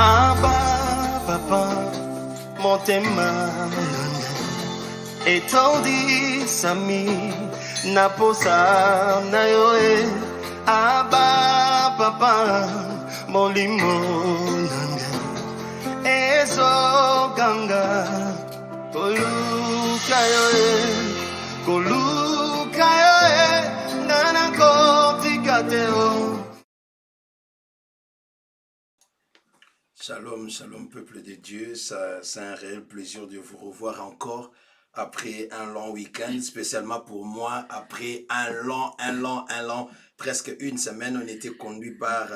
Abba, papa, motema etondi sami naposa na yoe. Abba, papa, molimo nanga ezo ganga koluka yoe nana kotikateo. Shalom, shalom peuple de Dieu, c'est un réel plaisir de vous revoir encore après un long week-end, spécialement pour moi, après un long, presque une semaine, on était conduit par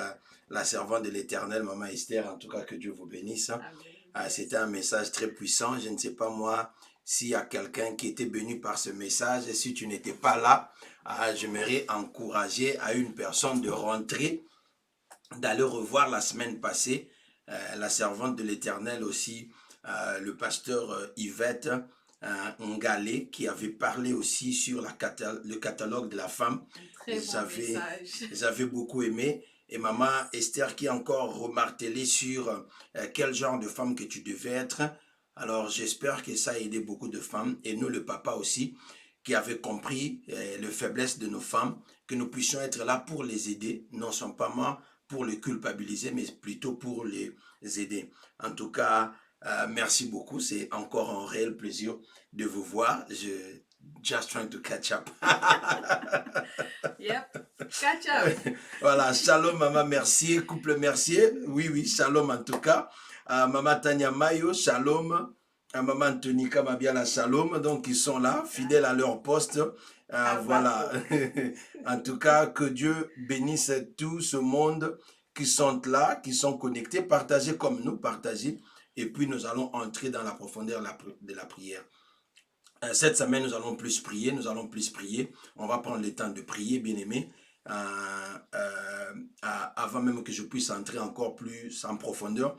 la servante de l'Éternel, Maman Esther, en tout cas que Dieu vous bénisse. C'était un message très puissant, je ne sais pas moi s'il y a quelqu'un qui était béni par ce message, et si tu n'étais pas là, j'aimerais encourager à une personne de rentrer, d'aller revoir la semaine passée, la servante de l'Éternel aussi, le pasteur Yvette Ngalé, qui avait parlé aussi sur le catalogue de la femme. J'avais beaucoup aimé. Et maman Esther qui a encore remartelé sur quel genre de femme que tu devais être. Alors j'espère que ça a aidé beaucoup de femmes. Et nous, le papa aussi, qui avait compris les faiblesses de nos femmes, que nous puissions être là pour les aider, non seulement pour les culpabiliser, mais plutôt pour les aider. En tout cas, merci beaucoup. C'est encore un réel plaisir de vous voir. Just trying to catch up. Yep, catch up. Voilà, shalom maman Mercier, couple Mercier. Oui, shalom en tout cas. Maman Tania Mayo, shalom. Maman Antonika Mabiala, shalom. Donc ils sont là, fidèles à leur poste. Voilà. En tout cas, que Dieu bénisse tout ce monde qui sont là, qui sont connectés, partagez comme nous, partagez. Et puis nous allons entrer dans la profondeur de la prière. Cette semaine, nous allons plus prier, On va prendre le temps de prier, bien-aimés. Avant même que je puisse entrer encore plus en profondeur,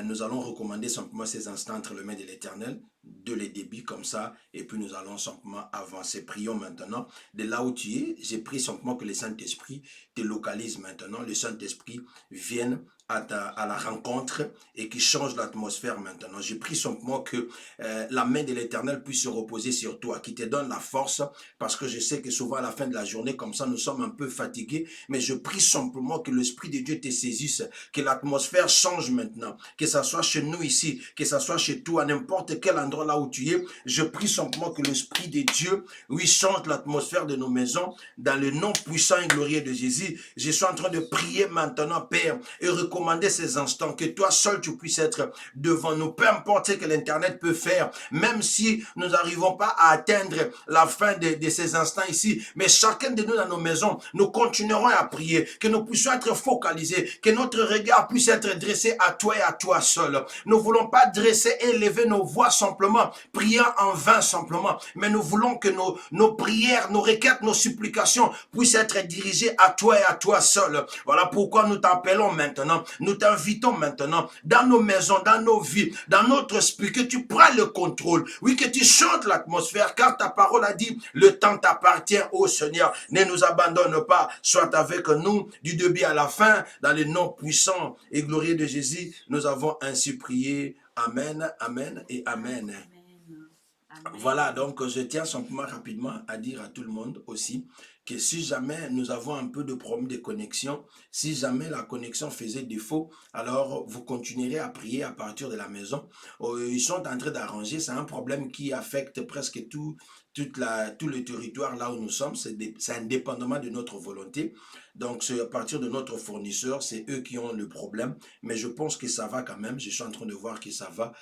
nous allons recommander simplement ces instants entre les mains de l'Éternel, de les débits comme ça, et puis nous allons simplement avancer. Prions maintenant. De là où tu es, j'ai pris simplement que le Saint-Esprit te localise maintenant. Le Saint-Esprit vienne à la rencontre et qui change l'atmosphère maintenant. Je prie simplement que la main de l'Éternel puisse se reposer sur toi, qui te donne la force, parce que je sais que souvent à la fin de la journée, comme ça, nous sommes un peu fatigués, mais je prie simplement que l'Esprit de Dieu te saisisse, que l'atmosphère change maintenant, que ça soit chez nous ici, que ça soit chez toi, à n'importe quel endroit là où tu es. Je prie simplement que l'Esprit de Dieu, oui, change l'atmosphère de nos maisons, dans le nom puissant et glorieux de Jésus. Je suis en train de prier maintenant, Père, et recommander ces instants, que toi seul tu puisses être devant nous, peu importe ce que l'Internet peut faire, même si nous n'arrivons pas à atteindre la fin de ces instants ici, mais chacun de nous dans nos maisons, nous continuerons à prier, que nous puissions être focalisés, que notre regard puisse être dressé à toi et à toi seul. Nous ne voulons pas dresser et élever nos voix simplement, priant en vain simplement, mais nous voulons que nos prières, nos requêtes, nos supplications puissent être dirigées à toi et à toi seul. Voilà pourquoi nous t'appelons maintenant, nous t'invitons maintenant dans nos maisons, dans nos vies, dans notre esprit, que tu prends le contrôle, oui, que tu chantes l'atmosphère, car ta parole a dit, le temps t'appartient au Seigneur. Ne nous abandonne pas, sois avec nous du début à la fin, dans le nom puissant et glorieux de Jésus, nous avons ainsi prié. Amen, amen et amen. Amen. Voilà, donc je tiens simplement rapidement à dire à tout le monde aussi que si jamais nous avons un peu de problème de connexion, si jamais la connexion faisait défaut, alors vous continuerez à prier à partir de la maison. Ils sont en train d'arranger, c'est un problème qui affecte presque tout le territoire là où nous sommes, c'est indépendamment de notre volonté. Donc c'est à partir de notre fournisseur, c'est eux qui ont le problème, mais je pense que ça va quand même, je suis en train de voir que ça va.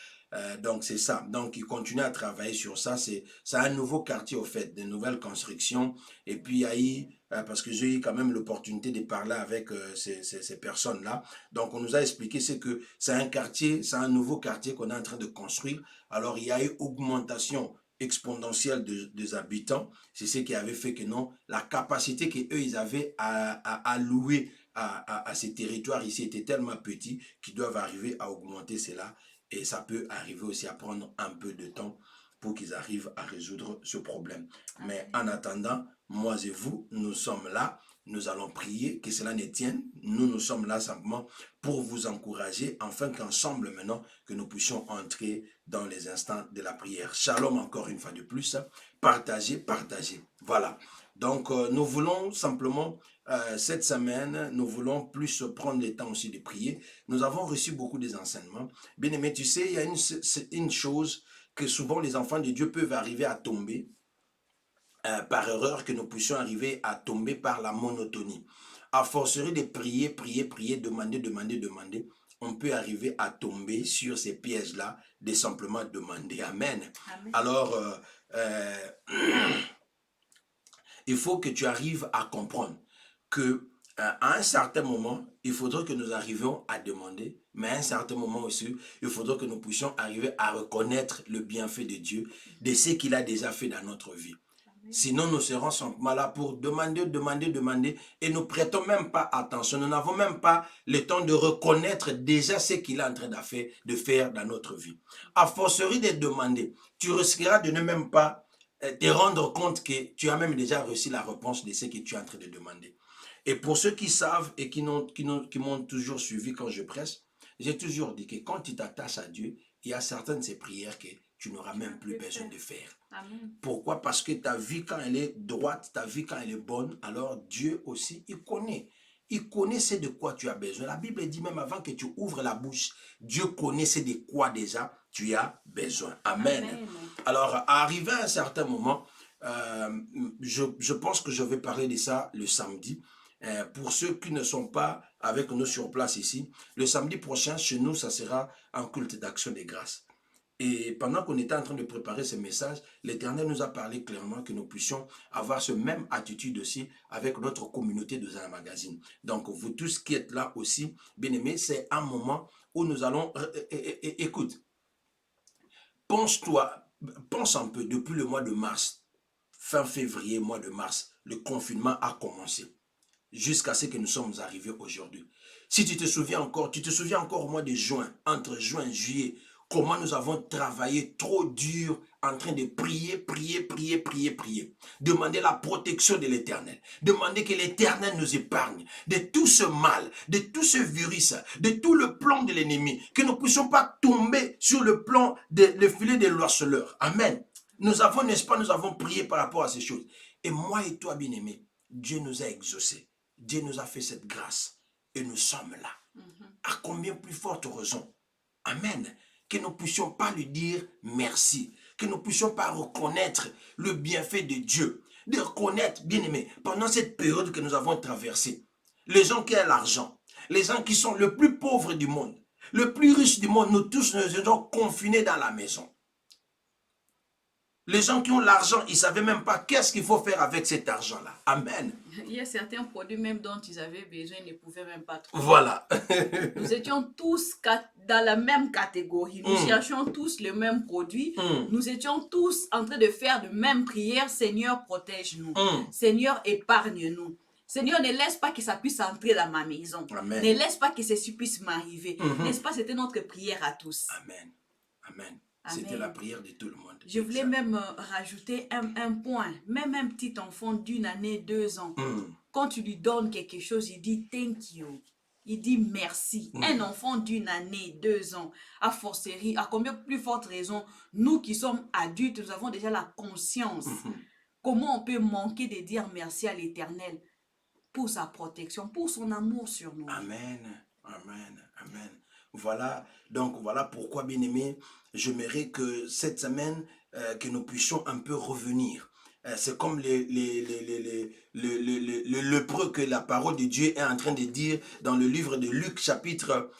Donc c'est ça, donc ils continuent à travailler sur ça, c'est un nouveau quartier au fait, de nouvelles constructions, et puis il y a eu, parce que j'ai eu quand même l'opportunité de parler avec ces personnes-là, donc on nous a expliqué c'est que c'est un quartier, c'est un nouveau quartier qu'on est en train de construire, alors il y a eu augmentation exponentielle des habitants, c'est ce qui avait fait que non, la capacité qu'eux ils avaient à louer à ces territoires ici était tellement petit qu'ils doivent arriver à augmenter cela. Et ça peut arriver aussi à prendre un peu de temps pour qu'ils arrivent à résoudre ce problème. Mais en attendant, moi et vous, nous sommes là. nous allons prier, que cela ne tienne. Nous sommes là simplement pour vous encourager, afin qu'ensemble maintenant, que nous puissions entrer dans les instants de la prière. Shalom encore une fois de plus. Partagez, partagez. Voilà. Donc, nous voulons simplement, cette semaine, nous voulons plus prendre le temps aussi de prier. Nous avons reçu beaucoup des enseignements. Bien aimé, tu sais, il y a une chose que souvent les enfants de Dieu peuvent arriver à tomber, par erreur, que nous puissions arriver à tomber par la monotonie. À forcerie de prier, prier, prier, demander, demander, demander, on peut arriver à tomber sur ces pièges-là de simplement demander. Amen. Amen. Alors, il faut que tu arrives à comprendre que à un certain moment, il faudra que nous arrivions à demander, mais à un certain moment aussi, il faudra que nous puissions arriver à reconnaître le bienfait de Dieu, de ce qu'il a déjà fait dans notre vie. Sinon, nous serons simplement là pour demander, demander, demander, et nous prêtons même pas attention. Nous n'avons même pas le temps de reconnaître déjà ce qu'il est en train de faire dans notre vie. À forcerie de demander, tu risqueras de ne même pas te rendre compte que tu as même déjà reçu la réponse de ce que tu es en train de demander. Et pour ceux qui savent et qui m'ont toujours suivi quand je prêche, j'ai toujours dit que quand tu t'attaches à Dieu, il y a certaines de ces prières que tu n'auras même plus besoin de faire. Amen. Pourquoi? Parce que ta vie, quand elle est droite, ta vie, quand elle est bonne, alors Dieu aussi, il connaît. Il connaissait de quoi tu as besoin. La Bible dit même avant que tu ouvres la bouche, Dieu connaissait de quoi déjà tu as besoin. Amen. Amen. Alors, arrivé à un certain moment, je pense que je vais parler de ça le samedi. Pour ceux qui ne sont pas avec nous sur place ici, le samedi prochain, chez nous, ça sera un culte d'action de grâce. Et pendant qu'on était en train de préparer ce message, l'Éternel nous a parlé clairement que nous puissions avoir ce même attitude aussi avec notre communauté de Zana Magazine. Donc, vous tous qui êtes là aussi, bien aimés, c'est un moment où nous allons... Écoute, pense un peu, depuis le mois de mars, fin février, mois de mars, le confinement a commencé jusqu'à ce que nous sommes arrivés aujourd'hui. Si tu te souviens encore au mois de juin, entre juin et juillet, comment nous avons travaillé trop dur en train de prier, prier, prier, prier, prier. Demander la protection de l'Éternel. Demander que l'Éternel nous épargne de tout ce mal, de tout ce virus, de tout le plan de l'ennemi. Que nous ne puissions pas tomber sur le plan, le filet des l'oiseleur. Amen. Nous avons, n'est-ce pas, nous avons prié par rapport à ces choses. Et moi et toi, bien-aimés, Dieu nous a exaucés. Dieu nous a fait cette grâce. Et nous sommes là. À combien plus forte raison? Amen. Que nous ne puissions pas lui dire merci. Que nous ne puissions pas reconnaître le bienfait de Dieu. De reconnaître, bien aimé, pendant cette période que nous avons traversée, les gens qui ont l'argent, les gens qui sont le plus pauvres du monde, le plus riche du monde, nous tous nous étions confinés dans la maison. Les gens qui ont l'argent, ils ne savaient même pas qu'est-ce qu'il faut faire avec cet argent-là. Amen. Il y a certains produits même dont ils avaient besoin, ils ne pouvaient même pas trouver. Voilà. Nous étions tous dans la même catégorie. Nous cherchions tous le même produit. Nous étions tous en train de faire de même prière. Seigneur, protège-nous. Seigneur, épargne-nous. Seigneur, ne laisse pas que ça puisse entrer dans ma maison. Amen. Ne laisse pas que ceci puisse m'arriver. N'est-ce pas? C'était notre prière à tous. Amen. Amen. C'était la prière de tout le monde. Je voulais même rajouter un point. Même un petit enfant d'une année, 2 ans, quand tu lui donnes quelque chose, il dit thank you. Il dit merci. Un enfant d'une année, 2 ans, à forcerie, à combien plus forte raison, nous qui sommes adultes, nous avons déjà la conscience. Comment on peut manquer de dire merci à l'Éternel pour sa protection, pour son amour sur nous. Amen. Amen. Amen. Voilà, donc voilà pourquoi, bien-aimé, j'aimerais que cette semaine, que nous puissions un peu revenir. C'est comme le lépreux que la parole de Dieu est en train de dire dans le livre de Luc, chapitre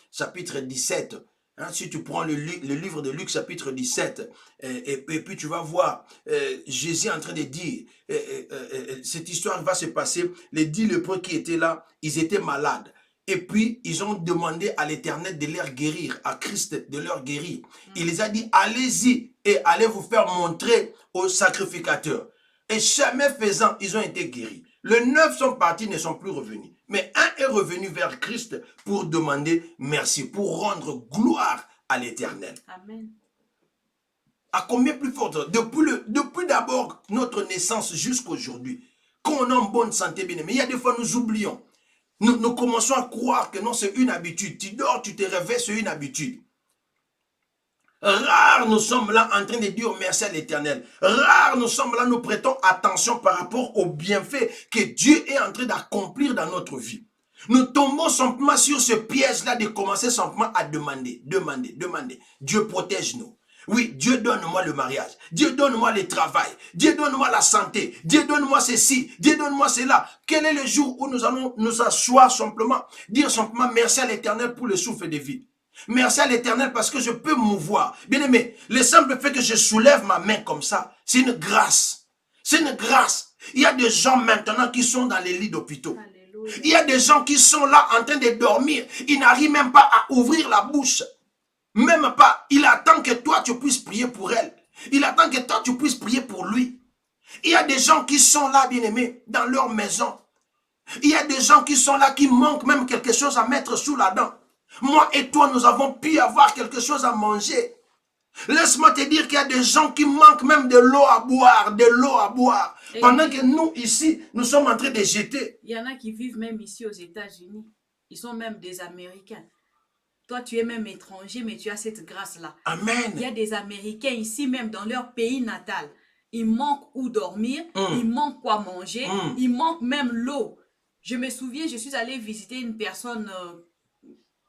17. Hein, si tu prends le livre de Luc, chapitre 17, et puis tu vas voir Jésus en train de dire, cette histoire va se passer, les 10 lépreux qui étaient là, ils étaient malades. Et puis, ils ont demandé à l'Éternel de leur guérir, à Christ de leur guérir. Il les a dit, allez-y et allez vous faire montrer au sacrificateur. Et jamais faisant, ils ont été guéris. Les 9 sont partis, ne sont plus revenus. Mais un est revenu vers Christ pour demander merci, pour rendre gloire à l'Éternel. Amen. À combien plus fort? Depuis d'abord notre naissance jusqu'à aujourd'hui. Quand on est en bonne santé, bien aimé, il y a des fois nous oublions. Nous commençons à croire que non, c'est une habitude. Tu dors, tu te réveilles, c'est une habitude. Rares nous sommes là en train de dire merci à l'Éternel. Rares nous sommes là, nous prêtons attention par rapport aux bienfaits que Dieu est en train d'accomplir dans notre vie. Nous tombons simplement sur ce piège-là de commencer simplement à demander. Dieu protège-nous. Oui, Dieu donne-moi le mariage. Dieu donne-moi le travail. Dieu donne-moi la santé. Dieu donne-moi ceci. Dieu donne-moi cela. Quel est le jour où nous allons nous asseoir simplement, dire simplement merci à l'Éternel pour le souffle de vie. Merci à l'Éternel parce que je peux mouvoir. Bien aimé, le simple fait que je soulève ma main comme ça, c'est une grâce. C'est une grâce. Il y a des gens maintenant qui sont dans les lits d'hôpitaux. Il y a des gens qui sont là en train de dormir. Ils n'arrivent même pas à ouvrir la bouche. Même pas. Il attend que toi, tu puisses prier pour elle. Il attend que toi, tu puisses prier pour lui. Il y a des gens qui sont là, bien-aimés, dans leur maison. Il y a des gens qui sont là, qui manquent même quelque chose à mettre sous la dent. Moi et toi, nous avons pu avoir quelque chose à manger. Laisse-moi te dire qu'il y a des gens qui manquent même de l'eau à boire, pendant que nous, ici, nous sommes en train de jeter. Il y en a qui vivent même ici aux États-Unis. Ils sont même des Américains. Toi, tu es même étranger, mais tu as cette grâce-là. Amen. Il y a des Américains ici, même dans leur pays natal. Ils manquent où dormir, ils manquent quoi manger, ils manquent même l'eau. Je me souviens, je suis allée visiter une personne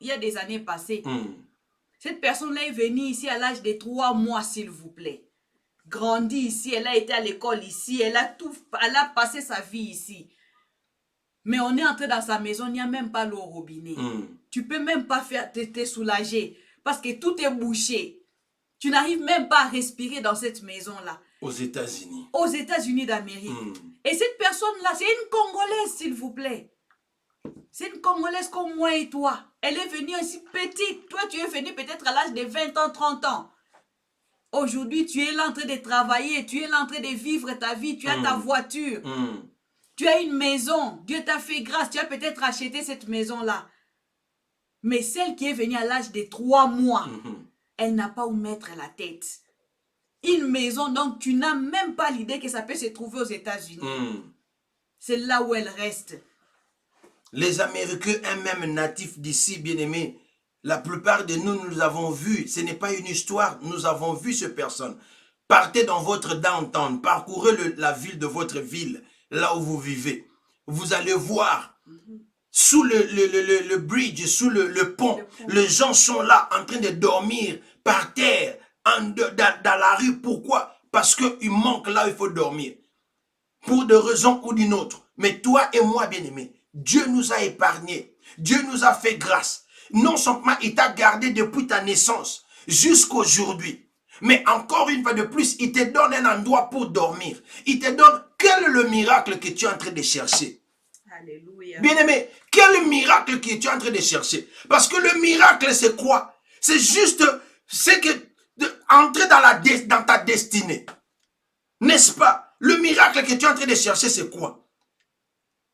il y a des années passées. Cette personne-là est venue ici à l'âge de 3 mois, s'il vous plaît. Grandie ici, elle a été à l'école ici, elle a passé sa vie ici. Mais on est entré dans sa maison, il n'y a même pas l'eau au robinet. Tu peux même pas te soulager parce que tout est bouché. Tu n'arrives même pas à respirer dans cette maison-là. Aux États-Unis. Aux États-Unis d'Amérique. Et cette personne-là, c'est une Congolaise, s'il vous plaît. C'est une Congolaise comme moi et toi. Elle est venue ici petite. Toi, tu es venu peut-être à l'âge de 20 ans, 30 ans. Aujourd'hui, tu es là en train de travailler. Tu es là en train de vivre ta vie. Tu as ta voiture. Tu as une maison. Dieu t'a fait grâce. Tu as peut-être acheté cette maison-là. Mais celle qui est venue à l'âge de 3 mois, elle n'a pas où mettre la tête. Une maison, donc tu n'as même pas l'idée que ça peut se trouver aux États-Unis. C'est là où elle reste. Les Américains, eux-mêmes natifs d'ici, bien-aimés, la plupart de nous, nous avons vu, ce n'est pas une histoire, nous avons vu ces personnes. Partez dans votre downtown, parcourez la ville de votre ville, là où vous vivez. Vous allez voir, sous le bridge, sous le pont, les gens sont là en train de dormir par terre, dans la rue. Pourquoi? Parce qu'il manque là où il faut dormir. Pour des raisons ou d'une autre. Mais toi et moi, bien-aimés, Dieu nous a épargnés. Dieu nous a fait grâce. Non seulement il t'a gardé depuis ta naissance jusqu'à aujourd'hui, mais encore une fois de plus, il te donne un endroit pour dormir. Il te donne, quel est le miracle que tu es en train de chercher? Alléluia. Bien-aimé, quel miracle que tu es en train de chercher? Parce que le miracle, c'est quoi? C'est juste, c'est que entrer dans ta destinée. N'est-ce pas? Le miracle que tu es en train de chercher, c'est quoi?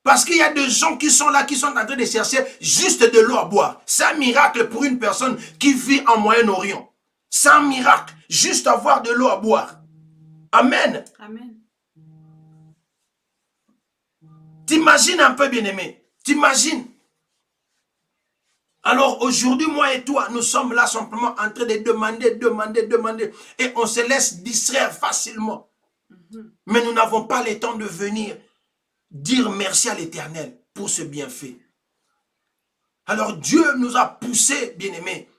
Parce qu'il y a des gens qui sont là, qui sont en train de chercher juste de l'eau à boire. C'est un miracle pour une personne qui vit en Moyen-Orient. C'est un miracle, juste avoir de l'eau à boire. Amen. Amen. T'imagines un peu, bien-aimé. T'imagines. Alors aujourd'hui, moi et toi, nous sommes là simplement en train de demander. Et on se laisse distraire facilement. Mais nous n'avons pas le temps de venir dire merci à l'Éternel pour ce bienfait. Alors Dieu nous a poussé, bien-aimés,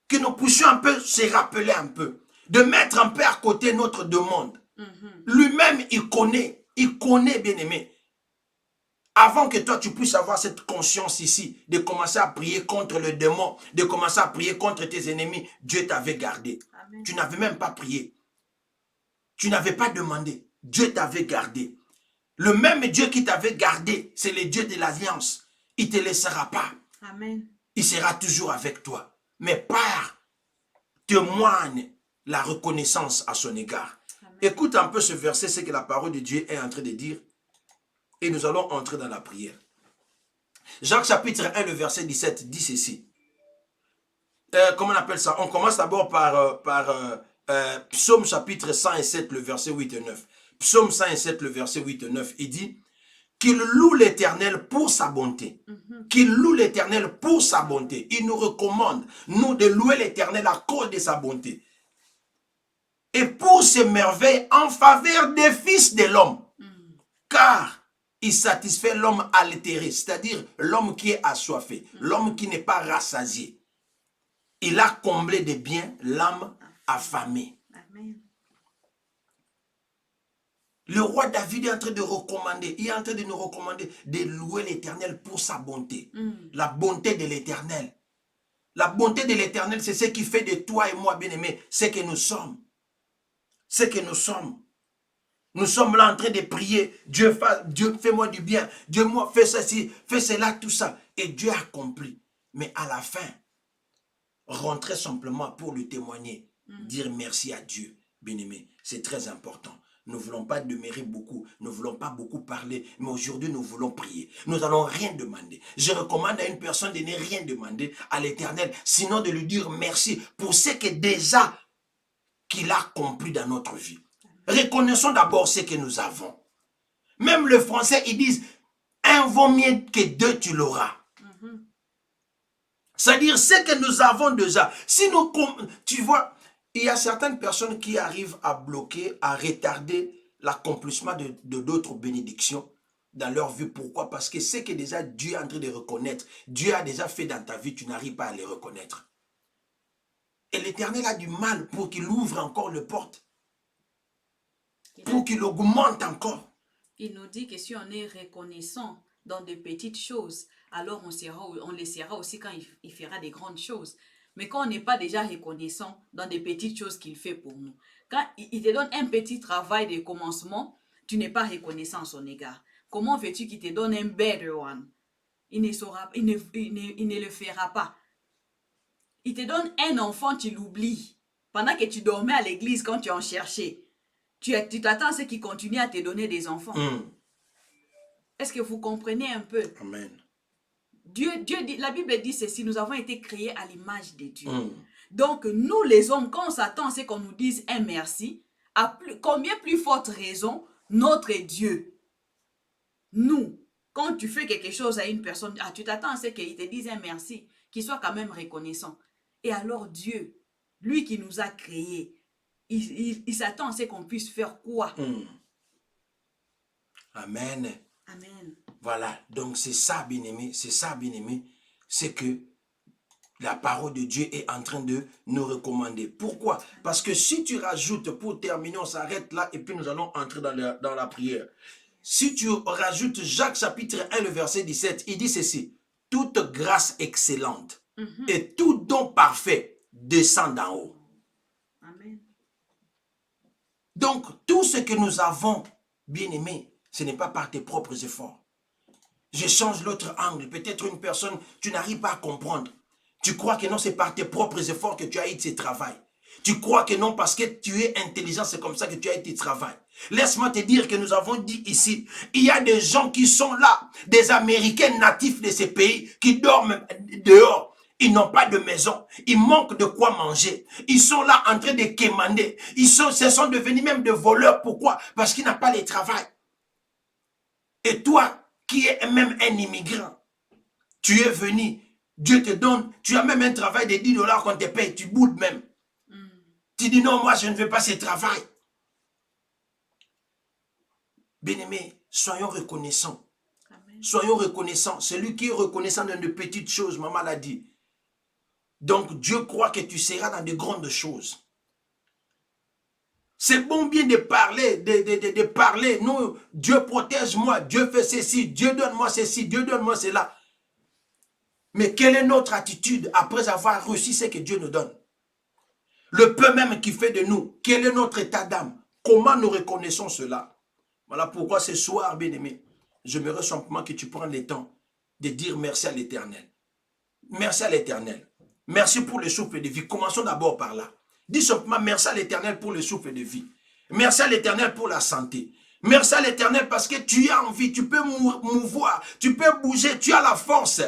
que nous puissions un peu se rappeler un peu, de mettre un peu à côté notre demande. Lui-même, il connaît, bien-aimé. Avant que toi, tu puisses avoir cette conscience ici, de commencer à prier contre le démon, de commencer à prier contre tes ennemis, Dieu t'avait gardé. Amen. Tu n'avais même pas prié. Tu n'avais pas demandé. Dieu t'avait gardé. Le même Dieu qui t'avait gardé, c'est le Dieu de l'alliance. Il ne te laissera pas. Amen. Il sera toujours avec toi. Mais par témoigne la reconnaissance à son égard. Amen. Écoute un peu ce verset, c'est que la parole de Dieu est en train de dire. Et nous allons entrer dans la prière. Jacques chapitre 1, le verset 17 dit ceci. Comment on appelle ça? On commence d'abord par Psaume chapitre 107, le verset 8 et 9. Psaume 107, le verset 8 et 9, il dit, qu'il loue l'Éternel pour sa bonté. Qu'il loue l'Éternel pour sa bonté. Il nous recommande, nous, de louer l'Éternel à cause de sa bonté. Et pour ses merveilles en faveur des fils de l'homme. Car il satisfait l'homme altéré, c'est-à-dire l'homme qui est assoiffé, l'homme qui n'est pas rassasié. Il a comblé de biens l'âme affamée. Amen. Le roi David est en train de recommander, il est en train de nous recommander de louer l'Éternel pour sa bonté. La bonté de l'Éternel. La bonté de l'Éternel, c'est ce qui fait de toi et moi, bien-aimés, ce que nous sommes. Ce que nous sommes. Nous sommes là en train de prier. Dieu, fais-moi du bien. Dieu, moi, fais ceci, fais cela, tout ça. Et Dieu a accompli. Mais à la fin, rentrer simplement pour lui témoigner. Dire merci à Dieu, bien-aimé. C'est très important. Nous ne voulons pas demeurer beaucoup. Nous ne voulons pas beaucoup parler. Mais aujourd'hui, nous voulons prier. Nous n'allons rien demander. Je recommande à une personne de ne rien demander à l'Éternel. Sinon de lui dire merci pour ce que déjà qu'il a accompli dans notre vie. Reconnaissons d'abord ce que nous avons. Même le français, ils disent, un vaut mieux que deux, tu l'auras. C'est-à-dire ce que nous avons déjà. Si nous, tu vois, il y a certaines personnes qui arrivent à bloquer, à retarder l'accomplissement de d'autres bénédictions dans leur vie. Pourquoi? Parce que ce que déjà Dieu est en train de reconnaître, Dieu a déjà fait dans ta vie, tu n'arrives pas à les reconnaître. Et l'Éternel a du mal pour qu'il ouvre encore les portes. Pour qu'il augmente encore. Il nous dit que si on est reconnaissant dans de petites choses, alors on le sera aussi quand il fera des grandes choses. Mais quand on n'est pas déjà reconnaissant dans des petites choses qu'il fait pour nous, quand il te donne un petit travail de commencement, tu n'es pas reconnaissant à son égard. Comment veux-tu qu'il te donne un better one? Il ne le fera pas. Il te donne un enfant, tu l'oublies. Pendant que tu dormais à l'église quand tu en cherchais. Tu t'attends à ce qu'il continue à te donner des enfants. Est-ce que vous comprenez un peu? Amen. Dieu dit, la Bible dit ceci, nous avons été créés à l'image de Dieu. Donc, nous les hommes, quand on s'attend à ce qu'on nous dise un merci, à combien plus forte raison, notre Dieu, nous, quand tu fais quelque chose à une personne, tu t'attends à ce qu'il te dise un merci, qu'il soit quand même reconnaissant. Et alors Dieu, lui qui nous a créés, il s'attend à ce qu'on puisse faire quoi? Amen. Amen. Voilà, donc c'est ça, bien-aimé, c'est que la parole de Dieu est en train de nous recommander. Pourquoi? Parce que si tu rajoutes, pour terminer, on s'arrête là et puis nous allons entrer dans la prière. Si tu rajoutes Jacques chapitre 1, le verset 17, il dit ceci, toute grâce excellente et tout don parfait descend d'en haut. Amen. Donc, tout ce que nous avons, bien-aimé, ce n'est pas par tes propres efforts. Je change l'autre angle. Peut-être une personne, tu n'arrives pas à comprendre. Tu crois que non, c'est par tes propres efforts que tu as eu ce travail. Tu crois que non, parce que tu es intelligent, c'est comme ça que tu as eu tes travail. Laisse-moi te dire que nous avons dit ici, il y a des gens qui sont là, des Américains natifs de ces pays, qui dorment dehors. Ils n'ont pas de maison. Ils manquent de quoi manger. Ils sont là en train de quémander. Se sont devenus même des voleurs. Pourquoi? Parce qu'ils n'ont pas le travail. Et toi, qui es même un immigrant, tu es venu, Dieu te donne, tu as même un travail de 10 $ qu'on te paye, tu boudes même. Tu dis non, moi je ne veux pas ce travail. Bien-aimés, soyons reconnaissants. Amen. Soyons reconnaissants. Celui qui est reconnaissant dans de petites choses, maman l'a dit. Donc Dieu croit que tu seras dans de grandes choses. C'est bon bien de parler, de parler. Non, Dieu protège-moi, Dieu fait ceci, Dieu donne-moi ceci, Dieu donne-moi cela. Mais quelle est notre attitude après avoir reçu ce que Dieu nous donne? Le peu même qui fait de nous, quel est notre état d'âme? Comment nous reconnaissons cela? Voilà pourquoi ce soir, bien-aimé, j'aimerais simplement que tu prennes le temps de dire merci à l'Éternel. Merci à l'Éternel. Merci pour le souffle de vie. Commençons d'abord par là. Dis simplement merci à l'Éternel pour le souffle de vie. Merci à l'Éternel pour la santé. Merci à l'Éternel parce que tu as envie, tu peux mouvoir, tu peux bouger, tu as la force.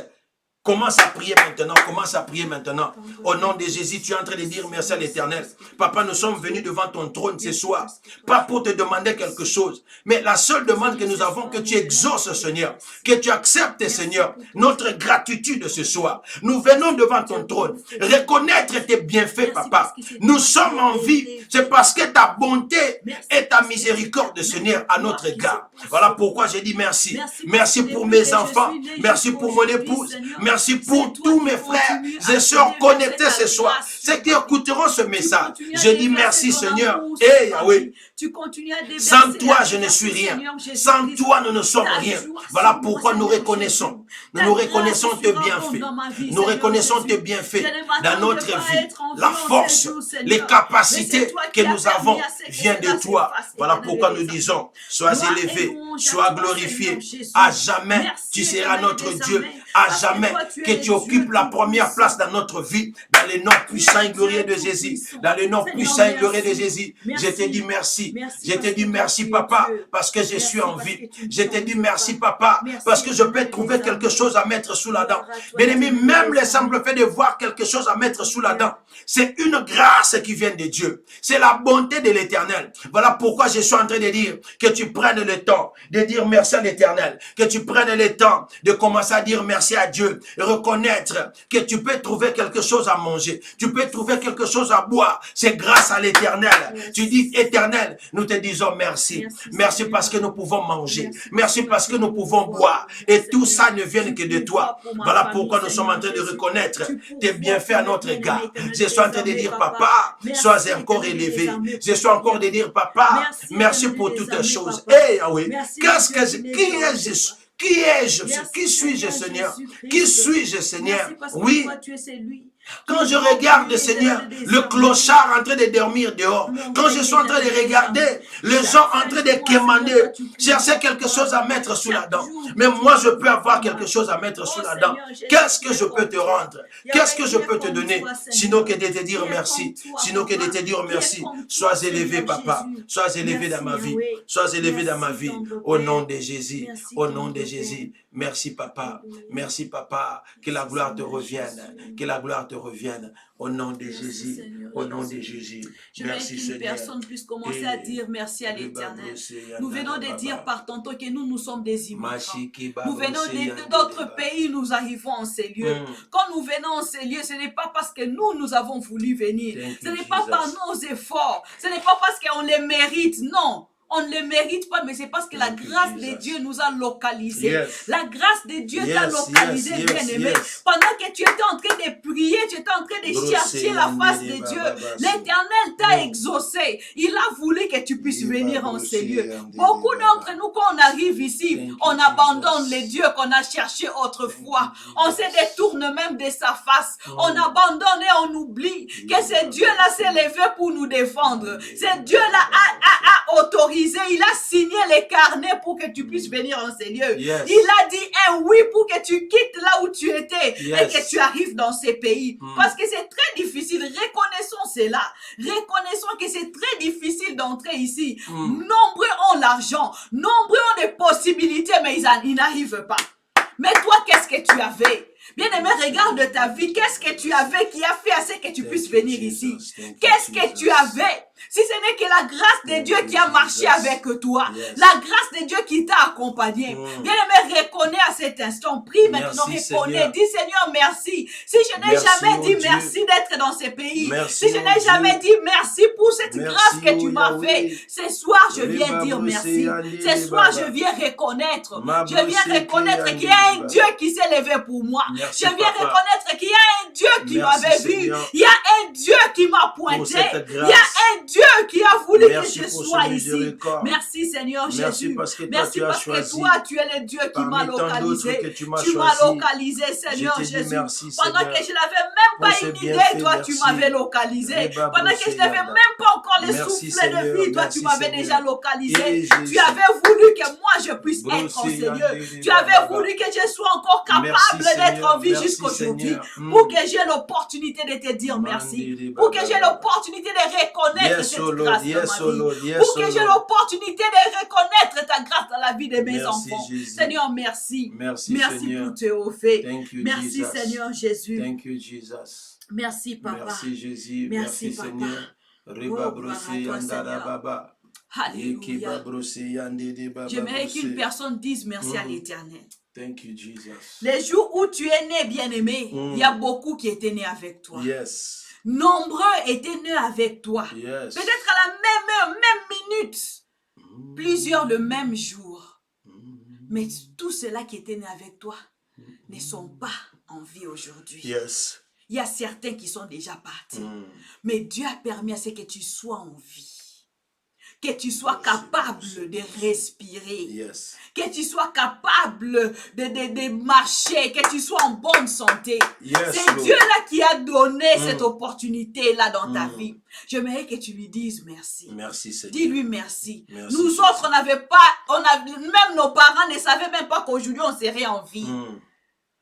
Commence à prier maintenant, commence à prier maintenant. Au nom de Jésus, tu es en train de dire merci à l'Éternel. Papa, nous sommes venus devant ton trône ce soir, pas pour te demander quelque chose, mais la seule demande que nous avons, que tu exauces, Seigneur, que tu acceptes, Seigneur, notre gratitude ce soir. Nous venons devant ton trône, reconnaître tes bienfaits, Papa. Nous sommes en vie, c'est parce que ta bonté et ta miséricorde, Seigneur, à notre égard. Voilà pourquoi j'ai dit merci. Merci pour mes enfants, merci pour mon épouse, merci pour tous mes frères et sœurs connectés ce soir, ceux qui écouteront ce message. Je dis merci, Seigneur. Et Yahweh, sans toi, je ne suis rien. Sans toi, nous ne sommes rien. Voilà pourquoi nous reconnaissons. Nous reconnaissons tes bienfaits. Nous reconnaissons tes bienfaits dans notre vie. La force, les capacités que nous avons viennent de toi. Voilà pourquoi nous disons, sois élevé, sois glorifié. À jamais, tu seras notre Dieu. À jamais, que tu occupes la première place dans notre vie, dans le nom puissant et glorieux de Jésus. Dans le nom puissant et glorieux de Jésus. Je te dis merci. Je te dis merci, Papa, parce que je suis en vie. Je te dis merci, Papa, parce que je peux trouver quelque chose à mettre sous la dent. Bien-aimé, même le simple fait de voir quelque chose à mettre sous la dent, c'est une grâce qui vient de Dieu. C'est la bonté de l'Éternel. Voilà pourquoi je suis en train de dire que tu prennes le temps de dire merci à l'Éternel. Que tu prennes le temps de commencer à dire merci à Dieu, reconnaître que tu peux trouver quelque chose à manger, tu peux trouver quelque chose à boire, c'est grâce à l'Éternel. Tu dis, Éternel, nous te disons merci. Merci parce que nous pouvons manger, merci parce que nous pouvons boire, et tout ça ne vient que de toi. Voilà pourquoi nous sommes en train de reconnaître tes bienfaits à notre égard. Je suis en train de dire, Papa, sois encore élevé. Je suis encore de dire, Papa, merci pour toutes les choses. Eh, oui, qu'est-ce que qui est-je? Qui ai-je? Qui suis-je, Seigneur? Qui suis-je, Seigneur? Oui. Quand je regarde, Seigneur, le clochard en train de dormir dehors, quand je suis en train de regarder les gens en train de quémander, chercher quelque chose à mettre sous la dent, mais moi je peux avoir quelque chose à mettre sous la dent. Qu'est-ce que je peux te rendre? Qu'est-ce que je peux te donner? Sinon que de te dire merci, sinon que de te dire merci. Sois élevé, Papa, sois élevé dans ma vie, sois élevé dans ma vie, au nom de Jésus, au nom de Jésus. Merci, Papa, merci, Papa, que la gloire te revienne, que la gloire te revienne, au nom de Jésus, au nom de Jésus. Merci, Seigneur. Personne puisse commencer à dire merci à l'Éternel. Nous venons de dire par tantôt que nous sommes des immigrants. Nous venons d'autres pays, nous arrivons en ces lieux. Quand nous venons en ces lieux, ce n'est pas parce que nous avons voulu venir. Ce n'est pas par nos efforts. Ce n'est pas parce qu'on les mérite, non. On ne les mérite pas, mais c'est parce que la grâce de Dieu nous a localisés. La grâce de Dieu t'a localisé, bien-aimé. Pendant que tu étais en train de prier, tu étais en train de chercher la face de Dieu. L'Éternel t'a exaucé. Il a voulu que tu puisses venir en ces lieux. Beaucoup d'entre nous, quand on arrive ici, on abandonne les dieux qu'on a cherchés autrefois. On se détourne même de sa face. On abandonne et on oublie que ce Dieu-là s'est levé pour nous défendre. Ce Dieu-là a autorisé. Il a signé les carnets pour que tu puisses venir en ces lieux. Il a dit un oui pour que tu quittes là où tu étais et que tu arrives dans ces pays. Parce que c'est très difficile. Reconnaissons cela. Reconnaissons que c'est très difficile d'entrer ici. Nombreux ont l'argent. Nombreux ont des possibilités, mais ils n'arrivent pas. Mais toi, qu'est-ce que tu avais? Bien-aimé, regarde ta vie. Qu'est-ce que tu avais qui a fait assez que tu puisses venir ici? Qu'est-ce que tu avais? Si ce n'est que la grâce de Dieu qui a marché avec toi, la grâce de Dieu qui t'a accompagné. Bien-aimé, reconnais à cet instant. Prie maintenant, reconnais. Dis Seigneur, merci. Si je n'ai jamais dit merci d'être dans ces pays, si je n'ai jamais dit merci pour cette grâce que tu m'as fait, ce soir je viens dire merci. Ce soir je viens reconnaître. Je viens reconnaître qu'il y a un Dieu qui s'est levé pour moi. Je viens reconnaître qu'il y a un Dieu qui m'avait vu. Il y a un Dieu qui m'a pointé. Il y a un Dieu qui a voulu que je sois ici. Merci Seigneur Jésus. Merci parce que toi, tu es le Dieu qui m'a localisé. Tu m'as localisé, Seigneur Jésus. Pendant que je n'avais même pas une idée, toi, tu m'avais localisé. Pendant que je n'avais même pas encore les souffles de vie, toi, tu m'avais déjà localisé. Tu avais voulu que moi, je puisse être en ces lieux. Tu avais voulu que je sois encore capable d'être en vie jusqu'aujourd'hui. Pour que j'ai l'opportunité de te dire merci. Pour que j'ai l'opportunité de reconnaître cette oh grâce Lord, dans yes, ma oh vie. Lord, yes, Pour oh que j'ai Lord. l'opportunité de reconnaître ta grâce dans la vie de mes Merci, enfants. Jésus. Seigneur, merci. Merci, Merci Seigneur. pour Théophée. Thank you, Merci, Jesus. Seigneur Jésus. Thank you, Jesus. Merci, Papa. Merci, Jésus. Merci, Merci, Papa. Seigneur. Reba Oh, brosse gloire à toi, yandara Seigneur. baba. Yeki Alléluia. ba brosse yandere baba J'aimerais qu'une brosse. personne dise merci à l'Éternel. Thank you, Jesus. Les jours où tu es né, bien-aimé, il y a beaucoup qui étaient nés avec toi. Yes. Nombreux étaient nés avec toi. Yes. Peut-être à la même heure, même minute. Plusieurs le même jour. Mais tous ceux-là qui étaient nés avec toi ne sont pas en vie aujourd'hui. Yes. Il y a certains qui sont déjà partis. Mais Dieu a permis à ce que tu sois en vie. Que tu sois capable de respirer. Yes. Que tu sois capable de marcher. Que tu sois en bonne santé. Yes, C'est Lord. Dieu-là qui a donné cette opportunité-là dans ta vie. J'aimerais que tu lui dises merci. Merci, Seigneur. Dis-lui merci. Merci, Nous Jésus. autres, on n'avait pas, même nos parents ne savaient même pas qu'aujourd'hui on serait en vie.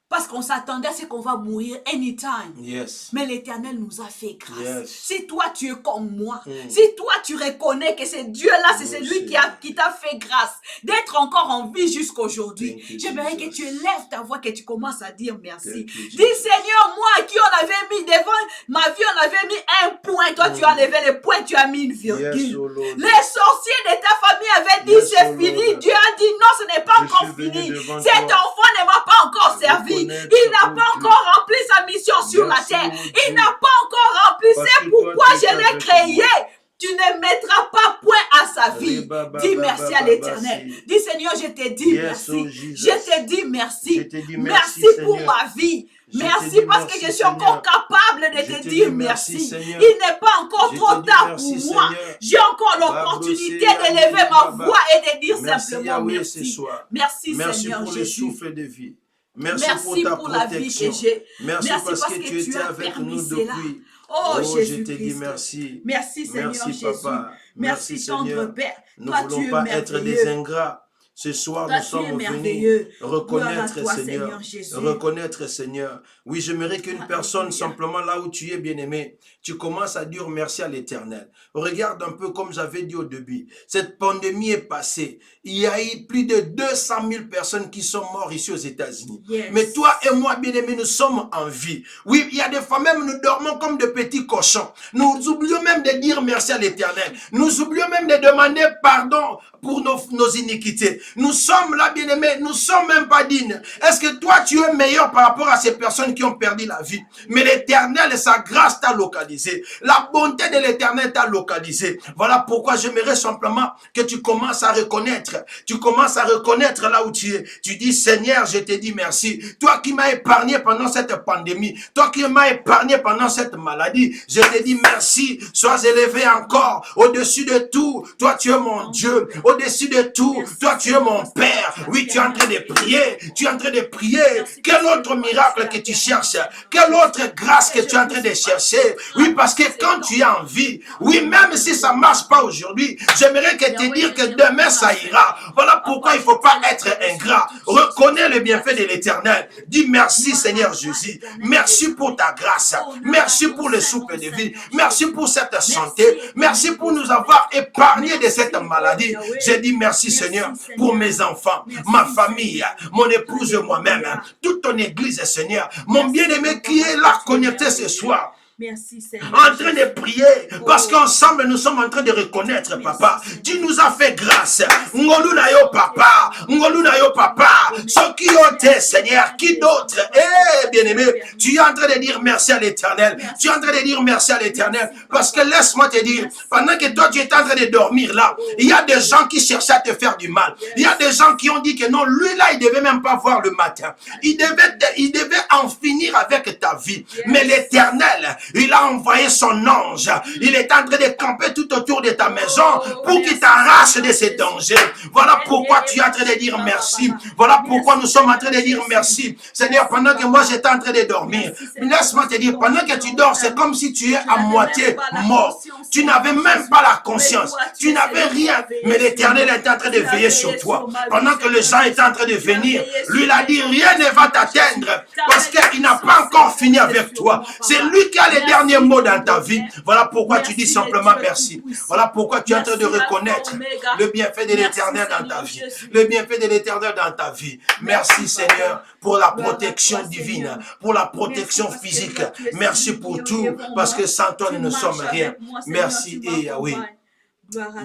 Parce qu'on s'attendait à ce qu'on va mourir anytime. Yes. Mais l'Éternel nous a fait grâce. Yes. Si toi tu es comme moi, si toi tu reconnais que c'est Dieu-là, c'est celui qui t'a fait grâce d'être encore en vie jusqu'aujourd'hui, Thank you, j'aimerais que Jesus. tu élèves ta voix, que tu commences à dire merci. Thank you, Dis Jesus. Seigneur, moi à qui on avait mis devant ma vie, on avait mis un point. Toi tu as levé le point, tu as mis une virgule. Yes, oh Lord. Les sorciers de ta famille avaient dit Yes, c'est oh fini. Lord. Dieu a dit non, ce n'est pas Je encore suis venu fini. devant Cet toi. enfant ne m'a pas encore servi. Reconnaître, Il n'a oh pas Dieu. encore rempli sa mission sur la Merci, terre. oh Il Dieu. n'a pas encore rempli. Parce C'est que pourquoi toi, tu je es l'ai avec créé. moi. Tu ne mettras pas point à sa vie. Riba, Dis ba, merci ba, à ba, l'Éternel. ba, si. Dis Seigneur, je te dis Yes, merci. oh Jesus. Je te dis merci. Je te dis merci merci, pour Seigneur. ma vie. Je te Merci dis parce que merci, je suis Seigneur. encore capable de Je te te dire dis merci, merci. Seigneur. Il n'est pas encore Je trop te dis tard merci, pour moi. Seigneur. J'ai encore Ba, l'opportunité brossé, de lever ma Baba. voix et de dire Merci, simplement Yahweh, ce merci. soir. Merci, Merci Seigneur pour le Jésus. souffle de vie. Merci Merci pour ta pour la vie protection. que j'ai. Merci parce que tu étais as avec permis nous cela. depuis. Oh, je te dis Jésus-Christ. merci. Merci Seigneur Merci, Jésus. Papa. Merci tendre Seigneur. Père. Nous Toi ne tu voulons es pas être des merveilleux. ingrats. Ce soir, Toi, nous tu es sommes venus merveilleux. reconnaître, Gloire à toi, Seigneur. Seigneur Jésus. Reconnaître, Seigneur. Oui, j'aimerais qu'une Alléluia. personne, simplement là où tu es, bien-aimé, tu commences à dire merci à l'Éternel. Regarde un peu comme j'avais dit au début. Cette pandémie est passée. Il y a eu plus de 200 000 personnes qui sont mortes ici aux États-Unis. Yes. Mais toi et moi, bien-aimé, nous sommes en vie. Oui, il y a des fois même, nous dormons comme de petits cochons. Nous oublions même de dire merci à l'Éternel. Nous oublions même de demander pardon pour nos iniquités. Nous sommes là, bien-aimés, nous sommes même pas dignes. Est-ce que toi, tu es meilleur par rapport à ces personnes qui ont perdu la vie? Mais l'Éternel et sa grâce t'a localisé. La bonté de l'Éternel t'a localisé. Voilà pourquoi j'aimerais simplement que tu commences à reconnaître. Tu commences à reconnaître là où tu es. Tu dis, Seigneur, je te dis merci. Toi qui m'as épargné pendant cette pandémie. Toi qui m'as épargné pendant cette maladie. Je te dis merci. Sois élevé encore au-dessus de tout. Toi, tu es mon Dieu. Au-dessus de tout. Toi, tu es mon Père. Oui, tu es en train de prier. Tu es en train de prier. Quel autre miracle que tu cherches? Quelle autre grâce que tu es en train de chercher? Oui, parce que quand tu es en vie, oui, même si ça ne marche pas aujourd'hui, j'aimerais que te dire que demain ça ira. Voilà pourquoi il ne faut pas être ingrat. Reconnais le bienfait de l'Éternel. Dis merci Seigneur Jésus. Merci pour ta grâce. Merci pour le souffle de vie. Merci pour cette santé. Merci pour nous avoir épargnés de cette maladie. Je dis merci Seigneur pour mes enfants, ma famille, mon épouse et moi-même, toute ton église Seigneur, mon bien-aimé qui est là connecté ce soir. Merci Seigneur. En train de prier, parce qu'ensemble nous sommes en train de reconnaître, papa, tu nous as fait grâce. Ngolu na yo papa, ngolu na yo papa, ce qui ont Seigneur, qui d'autre? Eh bien-aimé, tu es en train de dire merci à l'Éternel. Tu es en train de dire merci à l'Éternel, parce que laisse-moi te dire, pendant que toi tu es en train de dormir là, il y a des gens qui cherchaient à te faire du mal. Il y a des gens qui ont dit que non, lui là, il devait même pas voir le matin. Il devait en finir avec ta vie. Mais l'Éternel, il a envoyé son ange. Il est en train de camper tout autour de ta maison pour qu'il t'arrache de ces dangers. Voilà pourquoi tu es en train de dire merci. Voilà pourquoi nous sommes en train de dire merci. Seigneur, pendant que moi j'étais en train de dormir, laisse-moi te dire, pendant que tu dors, c'est comme si tu es à moitié mort. Tu n'avais même pas la conscience. Tu n'avais rien. Mais l'Éternel était en train de veiller sur toi. Pendant que les gens étaient en train de venir, lui, il a dit, rien ne va t'atteindre parce qu'il n'a pas encore fini avec toi. C'est lui qui a les derniers mots dans ta vie. Voilà pourquoi tu dis simplement merci. Voilà pourquoi tu es en train de reconnaître le bienfait de l'Éternel dans ta vie. Le bienfait de l'Éternel dans ta vie. Merci Seigneur pour la protection divine, pour la protection physique. Merci pour tout parce que sans toi nous ne sommes rien. Merci et Yahweh.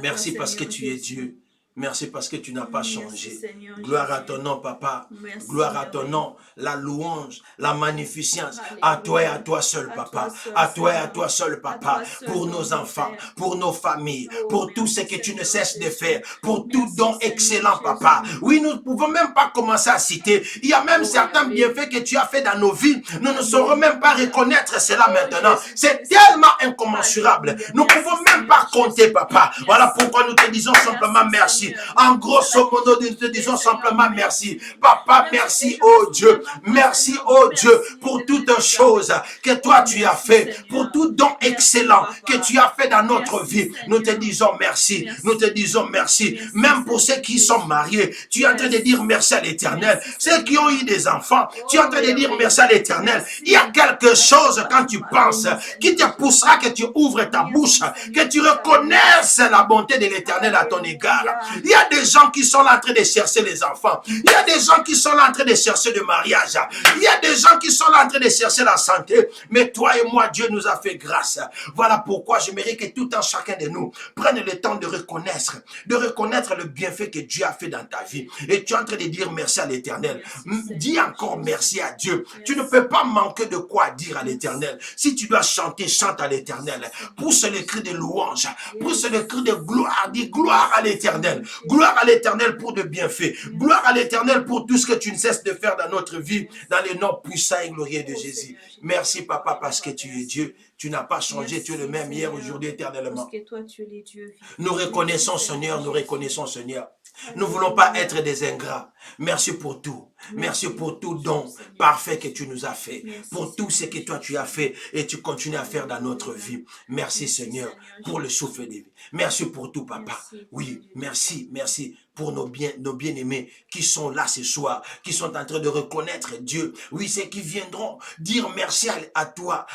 Merci parce que tu es Dieu. Merci parce que tu n'as pas changé. Gloire à ton nom, Papa. Gloire à ton nom. La louange, la magnificence. À toi et à toi seul, Papa. À toi et à toi seul, Papa. Pour nos enfants, pour nos familles, pour tout ce que tu ne cesses de faire, pour tout don excellent, Papa. Oui, nous ne pouvons même pas commencer à citer. Il y a même certains bienfaits que tu as fait dans nos vies. Nous ne saurons même pas reconnaître cela maintenant. C'est tellement incommensurable. Nous ne pouvons même pas compter, Papa. Voilà pourquoi nous te disons simplement merci. En grosso modo, nous te disons simplement merci. Papa, merci, oh Dieu. Merci, oh Dieu, pour toutes choses que toi tu as fait, pour tout don excellent que tu as fait dans notre vie. Nous te disons merci. Nous te disons merci. Même pour ceux qui sont mariés, tu es en train de dire merci à l'Éternel. Ceux qui ont eu des enfants, tu es en train de dire merci à l'Éternel. Il y a quelque chose quand tu penses qui te poussera que tu ouvres ta bouche, que tu reconnaisses la bonté de l'Éternel à ton égard. Il y a des gens qui sont là en train de chercher les enfants. Il y a des gens qui sont là en train de chercher le mariage. Il y a des gens qui sont là en train de chercher la santé. Mais toi et moi, Dieu nous a fait grâce. Voilà pourquoi j'aimerais que tout un chacun de nous prenne le temps de reconnaître le bienfait que Dieu a fait dans ta vie. Et tu es en train de dire merci à l'Éternel. Dis encore merci à Dieu. Tu ne peux pas manquer de quoi dire à l'Éternel. Si tu dois chanter, chante à l'Éternel. Pousse le cri de louange. Pousse le cri de gloire. Dis gloire à l'Éternel. Gloire à l'Éternel pour de bienfaits. Gloire à l'Éternel pour tout ce que tu ne cesses de faire dans notre vie, dans le nom puissant et glorieux de Jésus. Merci, Papa, parce que tu es Dieu. Tu n'as pas changé, tu es le même hier, aujourd'hui, éternellement. Nous reconnaissons, Seigneur, nous reconnaissons, Seigneur. Nous ne voulons pas être des ingrats. Merci pour tout. Merci pour tout don parfait que tu nous as fait. Pour tout ce que toi tu as fait et tu continues à faire dans notre vie. Merci Seigneur pour le souffle de vie. Merci pour tout, Papa. Oui, merci, merci pour nos bien-aimés qui sont là ce soir, qui sont en train de reconnaître Dieu. Oui, ceux qui viendront dire merci à toi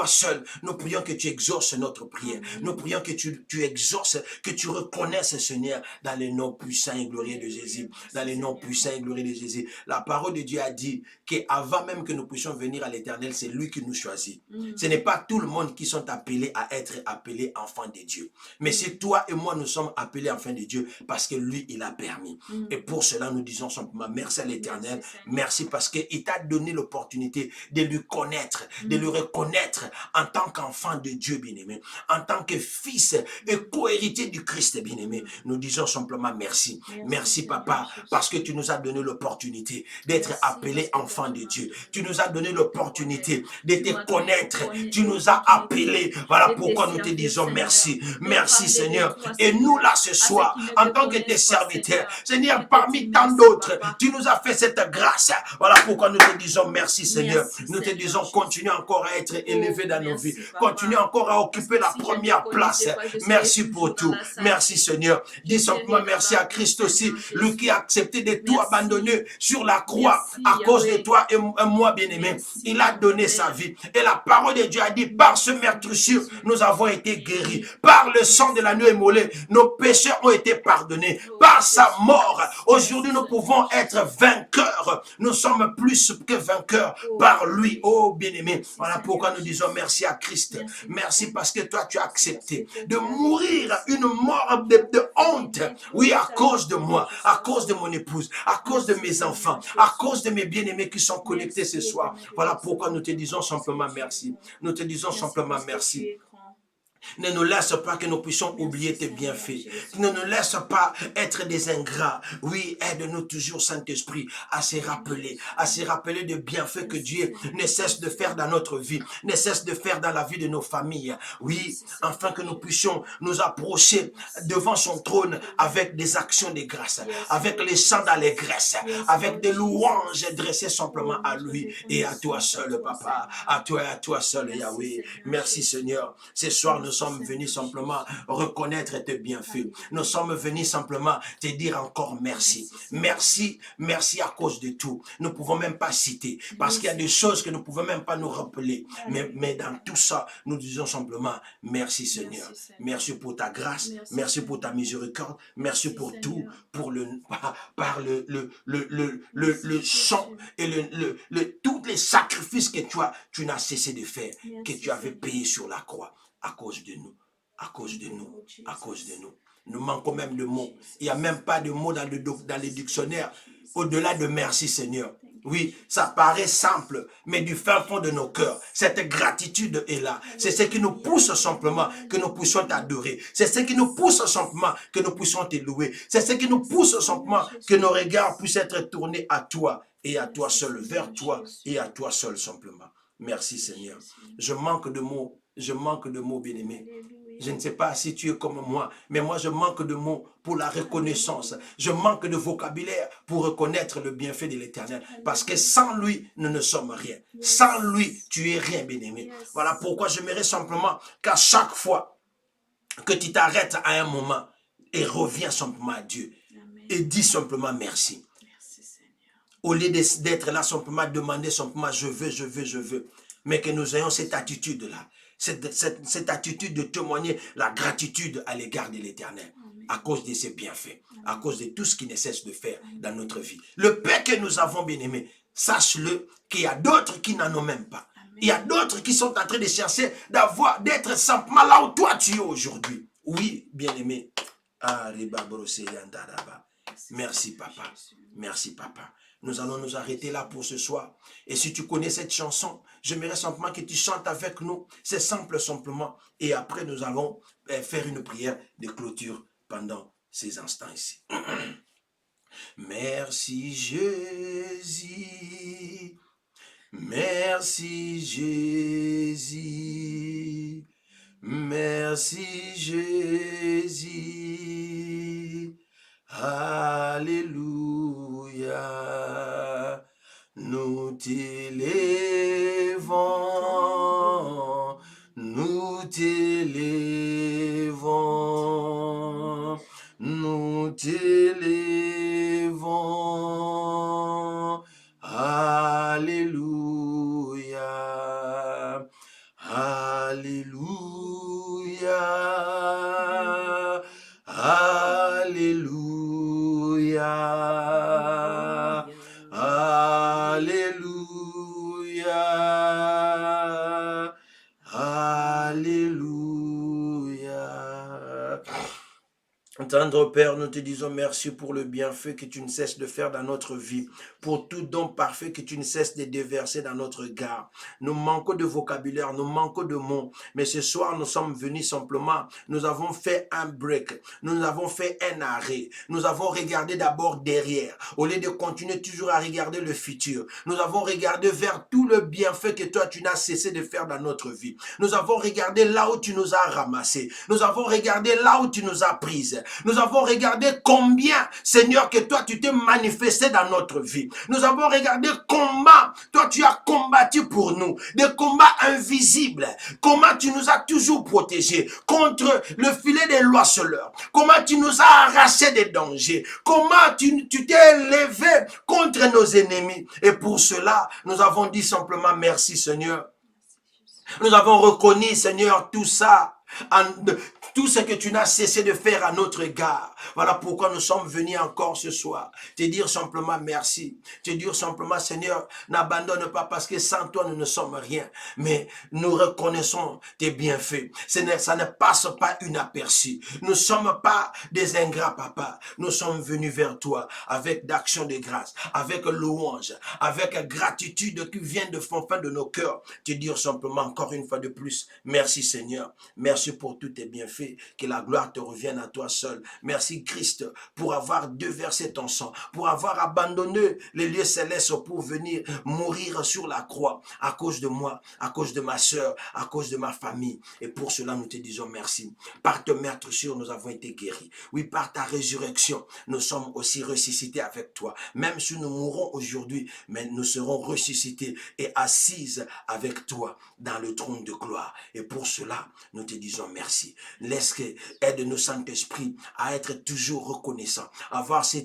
seul. Nous prions que tu exauces notre prière. Nous prions que tu exauces, que tu reconnaisses, Seigneur, dans le nom puissant et glorieux de Jésus. Dans le nom puissant et glorieux de Jésus. La parole de Dieu a dit qu'avant même que nous puissions venir à l'Éternel, c'est lui qui nous choisit. Ce n'est pas tout le monde qui sont appelés à être appelés enfants de Dieu. Mais c'est toi et moi, nous sommes appelés enfants de Dieu parce que lui, il a permis. Et pour cela, nous disons simplement merci à l'Éternel. Merci parce qu'il t'a donné l'opportunité de lui connaître, de le reconnaître en tant qu'enfant de Dieu bien-aimé, en tant que fils et co-héritier du Christ bien-aimé. Nous disons simplement merci. Merci, Papa, parce que tu nous as donné l'opportunité d'être appelés enfants de Dieu. Tu nous as donné l'opportunité de te connaître. Tu nous as appelés. Voilà pourquoi nous te disons merci. Merci, Seigneur. Et nous, là, ce soir, en tant que tes serviteurs, Seigneur, parmi tant d'autres, tu nous as fait cette grâce. Voilà pourquoi nous te disons merci, Seigneur. Nous te disons, continue encore à être élevé dans nos vies. Continue encore à occuper la première place. Merci pour tout. Merci, Seigneur. Dis simplement merci à Christ aussi, lui qui a accepté de tout abandonner sur la croix à cause de toi et moi, bien-aimé. Il a donné sa vie. Et la parole de Dieu a dit, par ce meurtrissure, nous avons été guéris. Par le sang de l'agneau émolé, nos péchés ont été pardonnés. Par sa mort, aujourd'hui nous pouvons être vainqueurs. Nous sommes plus que vainqueurs par lui. Oh bien-aimé, voilà pourquoi nous disons merci à Christ. Merci parce que toi tu as accepté de mourir une mort de honte. Oui, à cause de moi, à cause de mon épouse, à cause de mes enfants, à cause de mes bien-aimés qui sont connectés ce soir. Voilà pourquoi nous te disons simplement merci. Nous te disons simplement merci. Ne nous laisse pas que nous puissions oublier tes bienfaits. Ne nous laisse pas être des ingrats. Oui, aide-nous toujours, Saint-Esprit, à se rappeler des bienfaits que Dieu ne cesse de faire dans notre vie, ne cesse de faire dans la vie de nos familles. Oui, afin que nous puissions nous approcher devant son trône avec des actions de grâce, avec les chants d'allégresse, avec des louanges dressées simplement à lui et à toi seul, Papa, à toi et à toi seul, Yahweh. Merci, Seigneur. Ce soir, nous sommes venus simplement reconnaître tes bienfaits. Nous sommes venus simplement te dire encore merci. Merci, merci à cause de tout. Nous ne pouvons même pas citer, parce qu'il y a des choses que nous ne pouvons même pas nous rappeler. Mais dans tout ça, nous disons simplement merci Seigneur. Merci pour ta grâce, merci pour ta miséricorde, merci pour tout, pour par le sang et tous les sacrifices que tu n'as cessé de faire, que tu avais payé sur la croix à cause de nous, à cause de nous, à cause de nous. Nous manquons même de mots. Il n'y a même pas de mots dans les dictionnaires au-delà de merci Seigneur. Oui, ça paraît simple, mais du fin fond de nos cœurs, cette gratitude est là. C'est ce qui nous pousse simplement que nous puissions t'adorer. C'est ce qui nous pousse simplement que nous puissions te louer. C'est ce qui nous pousse simplement que nos regards puissent être tournés à toi et à toi seul, vers toi et à toi seul simplement. Merci Seigneur. Je manque de mots, bien-aimé. Je ne sais pas si tu es comme moi, mais moi je manque de mots pour la reconnaissance. Je manque de vocabulaire pour reconnaître le bienfait de l'Éternel. Parce que sans lui, nous ne sommes rien. Sans lui, tu es rien, bien-aimé. Voilà pourquoi j'aimerais simplement qu'à chaque fois que tu t'arrêtes à un moment et reviens simplement à Dieu et dis simplement merci. Au lieu d'être là simplement, demander simplement je veux, mais que nous ayons cette attitude-là. Cette attitude de témoigner la gratitude à l'égard de l'Éternel à cause de ses bienfaits, à cause de tout ce qu'il ne cesse de faire dans notre vie. Le paix que nous avons, bien-aimé, sache-le qu'il y a d'autres qui n'en ont même pas. Il y a d'autres qui sont en train de chercher d'être simplement là où toi tu es aujourd'hui. Oui, bien-aimé. Merci, papa. Merci, papa. Nous allons nous arrêter là pour ce soir. Et si tu connais cette chanson, j'aimerais simplement que tu chantes avec nous. C'est simple, simplement. Et après, nous allons faire une prière de clôture pendant ces instants ici. Merci Jésus. Merci Jésus. Merci Jésus. Alléluia. Nous t'élèvons, nous t'élèvons, nous t'élèvons. Alléluia. Alléluia. Alléluia. Alléluia. Alléluia. Tendre Père, nous te disons merci pour le bienfait que tu ne cesses de faire dans notre vie, pour tout don parfait que tu ne cesses de déverser dans notre regard. Nous manquons de vocabulaire, nous manquons de mots, mais ce soir nous sommes venus simplement, nous avons fait un break, nous avons fait un arrêt, nous avons regardé d'abord derrière, au lieu de continuer toujours à regarder le futur. Nous avons regardé vers tout le bienfait que toi tu n'as cessé de faire dans notre vie. Nous avons regardé là où tu nous as ramassés, nous avons regardé là où tu nous as prises. Nous avons regardé combien, Seigneur, que toi tu t'es manifesté dans notre vie. Nous avons regardé comment toi tu as combattu pour nous, des combats invisibles. Comment tu nous as toujours protégés contre le filet des loiseleurs. Comment tu nous as arrachés des dangers. Comment tu t'es élevé contre nos ennemis. Et pour cela, nous avons dit simplement merci, Seigneur. Nous avons reconnu, Seigneur, tout ça. Tout ce que tu n'as cessé de faire à notre égard. Voilà pourquoi nous sommes venus encore ce soir. Te dire simplement merci. Te dire simplement, Seigneur, n'abandonne pas parce que sans toi, nous ne sommes rien. Mais nous reconnaissons tes bienfaits. Ça ne passe pas inaperçu. Nous ne sommes pas des ingrats, papa. Nous sommes venus vers toi avec d'action de grâce, avec louange, avec gratitude qui vient de fond de nos cœurs. Te dire simplement encore une fois de plus, merci Seigneur. Merci pour tous tes bienfaits. Que la gloire te revienne à toi seul. Merci Christ pour avoir déversé ton sang, pour avoir abandonné les lieux célestes pour venir mourir sur la croix à cause de moi, à cause de ma soeur, à cause de ma famille. Et pour cela, nous te disons merci. Par ton meurtrissure, nous avons été guéris. Oui, par ta résurrection, nous sommes aussi ressuscités avec toi. Même si nous mourrons aujourd'hui, mais nous serons ressuscités et assises avec toi dans le trône de gloire. Et pour cela, nous te disons disons merci. Aide-nous, Saint-Esprit, à être toujours reconnaissant, avoir ce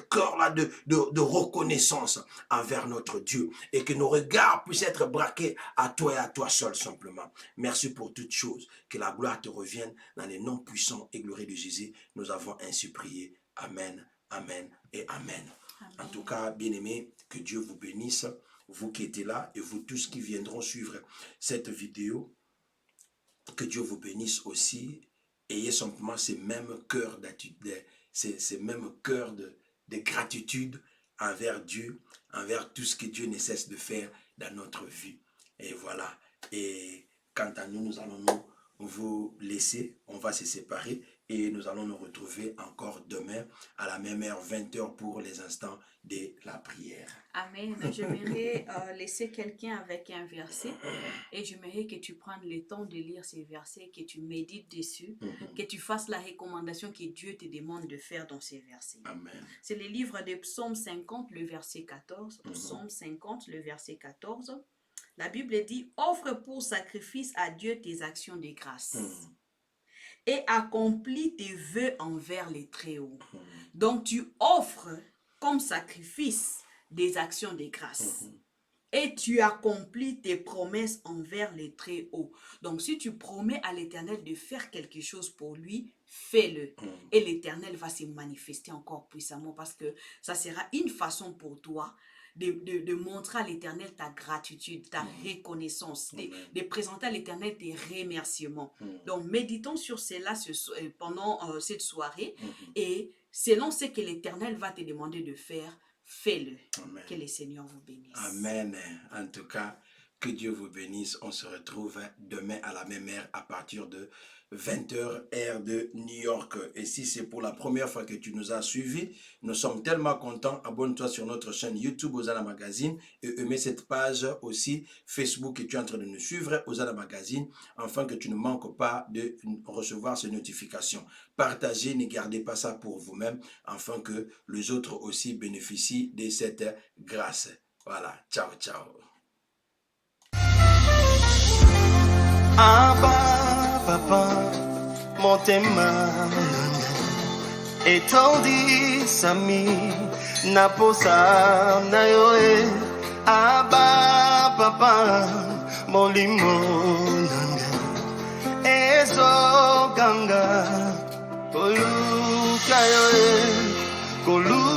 cœur-là de reconnaissance envers notre Dieu et que nos regards puissent être braqués à toi et à toi seul simplement. Merci pour toutes choses. Que la gloire te revienne dans les noms puissants et glorieux de Jésus. Nous avons ainsi prié. Amen, amen et amen. Amen. En tout cas, bien-aimés, que Dieu vous bénisse, vous qui êtes là et vous tous qui viendront suivre cette vidéo. Que Dieu vous bénisse aussi. Ayez simplement ces mêmes cœurs ces mêmes cœurs de gratitude envers Dieu, envers tout ce que Dieu ne cesse de faire dans notre vie. Et voilà. Et quant à nous, nous allons vous laisser. On va se séparer et nous allons nous retrouver encore demain à la même heure, 20h pour les instants de la prière. Amen. J'aimerais laisser quelqu'un avec un verset et j'aimerais que tu prennes le temps de lire ces versets, que tu médites dessus, que tu fasses la recommandation que Dieu te demande de faire dans ces versets. Amen. C'est le livre de Psaume 50, le verset 14. Psaume 50, le verset 14. La Bible dit, offre pour sacrifice à Dieu tes actions de grâce. Et accomplis tes vœux envers les Très-Hauts. Donc tu offres comme sacrifice des actions de grâce. Et tu accomplis tes promesses envers les Très-Hauts. Donc si tu promets à l'Éternel de faire quelque chose pour lui, fais-le. Et l'Éternel va se manifester encore puissamment parce que ça sera une façon pour toi de montrer à l'Éternel ta gratitude, ta reconnaissance, de présenter à l'Éternel tes remerciements. Donc, méditons sur cela pendant cette soirée et selon ce que l'Éternel va te demander de faire, fais-le. Que le Seigneur vous bénisse. Amen. En tout cas, que Dieu vous bénisse. On se retrouve demain à la même heure à partir de 20h, heure de New York. Et si c'est pour la première fois que tu nous as suivis, nous sommes tellement contents. Abonne-toi sur notre chaîne YouTube Hosanna Magazine et aimez cette page aussi Facebook que tu es en train de nous suivre, Hosanna Magazine, afin que tu ne manques pas de recevoir ces notifications. Partagez, ne gardez pas ça pour vous-même, afin que les autres aussi bénéficient de cette grâce. Voilà, ciao, ciao. Abba, papa, motema etondi sami naposa na yoe. Abba, papa, molimo nanga ezo ganga koluka yoe koluka.